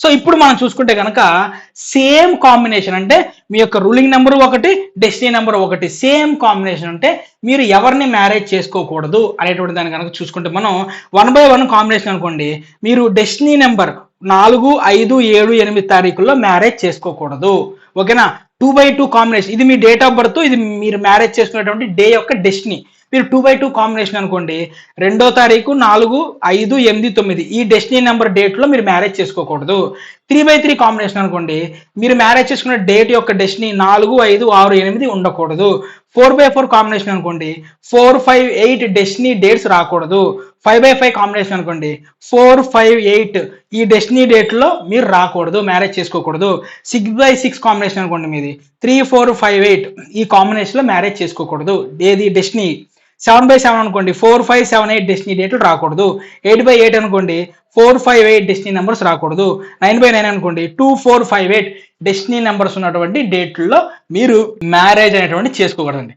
So ఇప్పుడు మనం చూసుకుంటే కనుక సేమ్ కాంబినేషన్ అంటే మీ యొక్క రూలింగ్ నెంబర్ ఒకటి, డెస్టినీ నెంబర్ ఒకటి, సేమ్ కాంబినేషన్ అంటే మీరు ఎవరిని మ్యారేజ్ చేసుకోకూడదు అనేటువంటి దాన్ని కనుక చూసుకుంటే మనం 1 by 1 కాంబినేషన్ అనుకోండి, మీరు డెస్టినీ నెంబర్ 4, 5, 7, 8 తారీఖుల్లో మ్యారేజ్ చేసుకోకూడదు. ఓకేనా? 2 by 2 కాంబినేషన్, ఇది మీ డేట్ ఆఫ్ బర్త్, ఇది మీరు మ్యారేజ్ చేసుకునేటువంటి డే యొక్క డెస్టినీ. మీరు 2 by 2 కాంబినేషన్ అనుకోండి, 2వ తారీఖు 4, 5, 8, 9 ఈ డెస్టినీ నెంబర్ డేట్ లో మీరు మ్యారేజ్ చేసుకోకూడదు. 3 by 3 కాంబినేషన్ అనుకోండి, మీరు మ్యారేజ్ చేసుకున్న డేట్ యొక్క డెస్టినీ 4, 5, 6, 8 ఉండకూడదు. 4 by 4 కాంబినేషన్ అనుకోండి, 4, 5, 8 డెస్టినీ డేట్స్ రాకూడదు. 5 by 5 కాంబినేషన్ అనుకోండి, 4, 5, 8 ఈ డెస్టినీ డేట్ లో మీరు రాకూడదు, మ్యారేజ్ చేసుకోకూడదు. 6 by 6 కాంబినేషన్ అనుకోండి మీది, 3, 4, 5, 8 ఈ కాంబినేషన్ లో మ్యారేజ్ చేసుకోకూడదు. ఏది డెస్టినీ. 7 by 7 అనుకోండి, 4, 5, 7, 8 డెస్టినీ డేట్లు రాకూడదు. 8 by 8 అనుకోండి, 4, 5, 8 డెస్టినీ నెంబర్స్ రాకూడదు. 9 by 9 అనుకోండి, 2, 4, 5, 8 డెస్టినీ నెంబర్స్ ఉన్నటువంటి డేట్లలో మీరు మ్యారేజ్ అనేటువంటి చేసుకోకూడదండి.